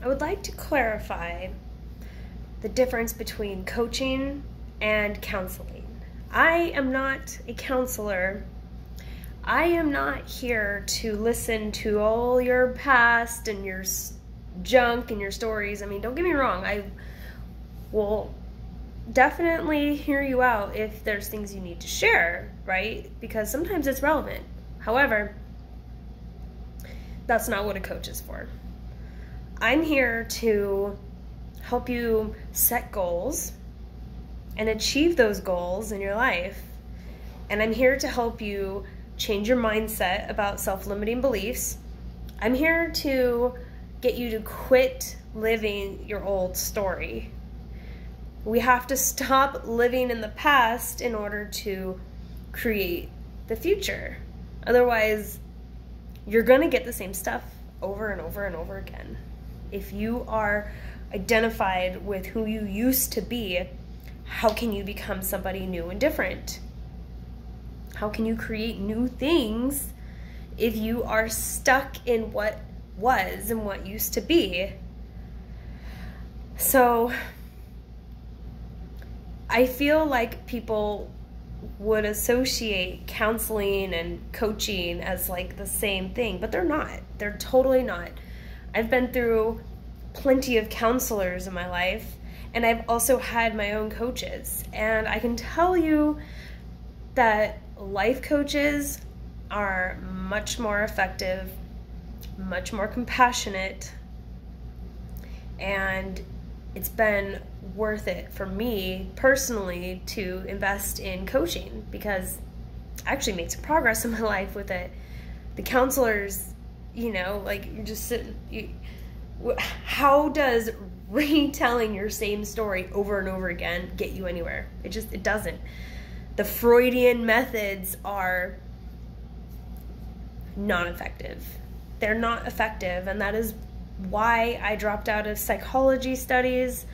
I would like to clarify the difference between coaching and counseling. I am not a counselor. I am not here to listen to all your past and your junk and your stories. I mean, don't get me wrong. I will definitely hear you out if there's things you need to share, right? Because sometimes it's relevant. However, that's not what a coach is for. I'm here to help you set goals and achieve those goals in your life. And I'm here to help you change your mindset about self-limiting beliefs. I'm here to get you to quit living your old story. We have to stop living in the past in order to create the future. Otherwise, you're going to get the same stuff over and over and over again. If you are identified with who you used to be, how can you become somebody new and different? How can you create new things if you are stuck in what was and what used to be? So I feel like people would associate counseling and coaching as like the same thing, but they're not. They're totally not. I've been through plenty of counselors in my life, and I've also had my own coaches. And I can tell you that life coaches are much more effective, much more compassionate, and it's been worth it for me personally to invest in coaching because I actually made some progress in my life with it. The counselors, you know, like you're just sitting, how does retelling your same story over and over again get you anywhere? It doesn't. The Freudian methods are not effective. They're not effective, and that is why I dropped out of psychology studies.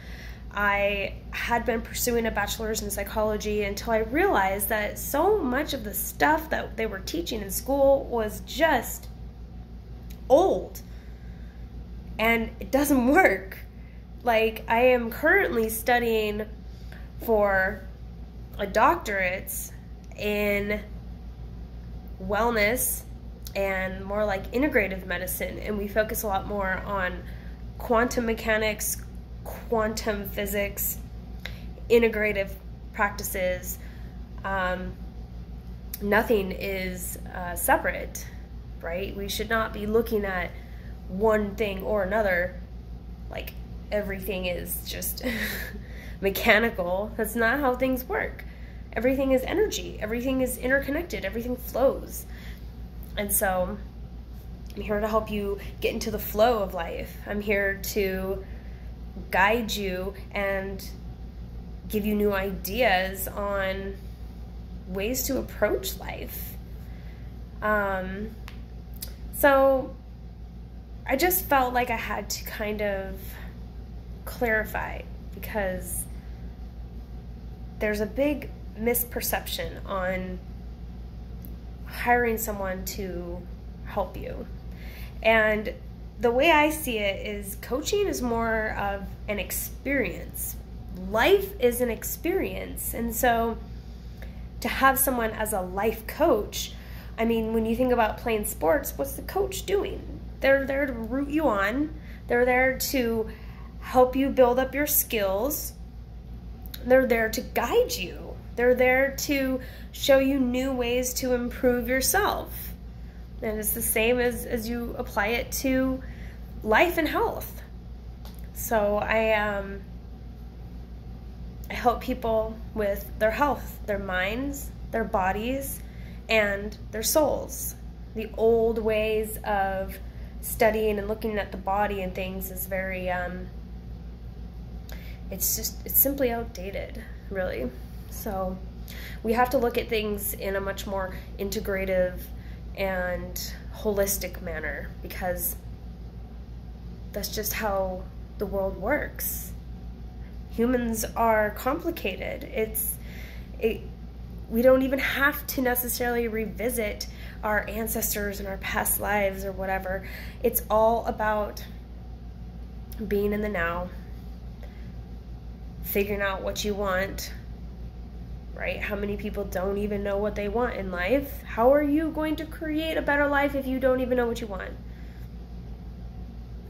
I had been pursuing a bachelor's in psychology until I realized that so much of the stuff that they were teaching in school was just old and it doesn't work. Like, I am currently studying for a doctorate in wellness and more like integrative medicine, and we focus a lot more on quantum mechanics, quantum physics, integrative practices. Nothing is separate, right? We should not be looking at one thing or another like everything is just mechanical. That's not how things work. Everything is energy. Everything is interconnected. Everything flows. And so I'm here to help you get into the flow of life. I'm here to guide you and give you new ideas on ways to approach life. So I just felt like I had to kind of clarify because there's a big misperception on hiring someone to help you. And the way I see it is coaching is more of an experience. Life is an experience. And so to have someone as a life coach, I mean, when you think about playing sports, what's the coach doing? They're there to root you on. They're there to help you build up your skills. They're there to guide you. They're there to show you new ways to improve yourself. And it's the same as you apply it to life and health. So I help people with their health, their minds, their bodies, and their souls. The old ways of studying and looking at the body and things is very, it's simply outdated, really. So we have to look at things in a much more integrative and holistic manner because that's just how the world works. Humans are complicated. We don't even have to necessarily revisit our ancestors and our past lives or whatever. It's all about being in the now, figuring out what you want, right? How many people don't even know what they want in life? How are you going to create a better life if you don't even know what you want?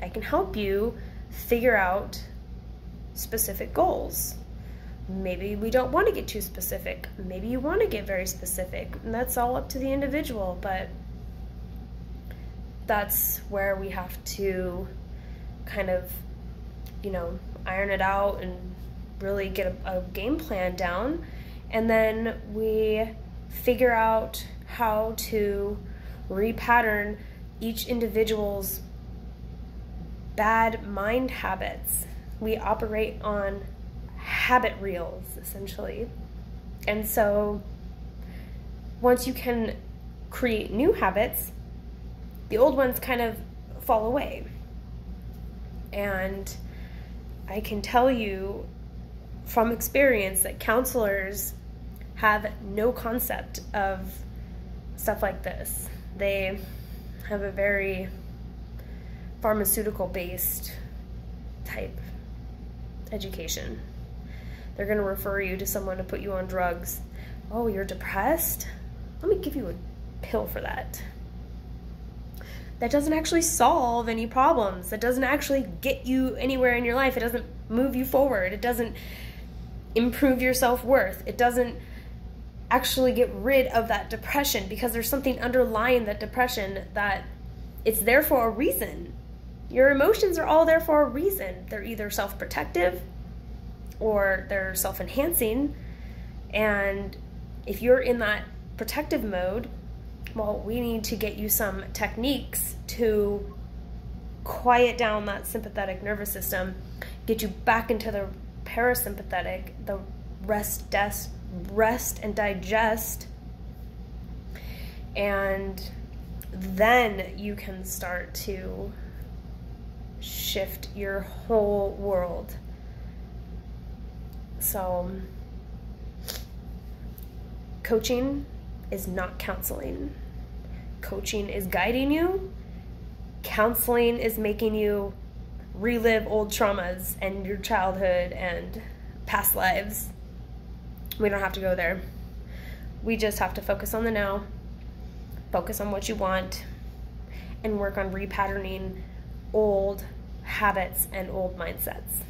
I can help you figure out specific goals. Maybe we don't want to get too specific. Maybe you want to get very specific, and that's all up to the individual, but that's where we have to kind of, iron it out and really get a game plan down. And then we figure out how to repattern each individual's bad mind habits. We operate on habit reels, essentially. And so once you can create new habits, the old ones kind of fall away. And I can tell you from experience that counselors have no concept of stuff like this. They have a very pharmaceutical-based type education. They're going to refer you to someone to put you on drugs. Oh, you're depressed? Let me give you a pill for that. That doesn't actually solve any problems. That doesn't actually get you anywhere in your life. It doesn't move you forward. It doesn't improve your self-worth. It doesn't actually get rid of that depression, because there's something underlying that depression that it's there for a reason. Your emotions are all there for a reason. They're either self-protective or they're self-enhancing. And if you're in that protective mode, well, we need to get you some techniques to quiet down that sympathetic nervous system, get you back into the parasympathetic, the rest and digest, and then you can start to shift your whole world. So, coaching is not counseling. Coaching is guiding you. Counseling is making you relive old traumas and your childhood and past lives. We don't have to go there. We just have to focus on the now, focus on what you want, and work on repatterning old habits and old mindsets.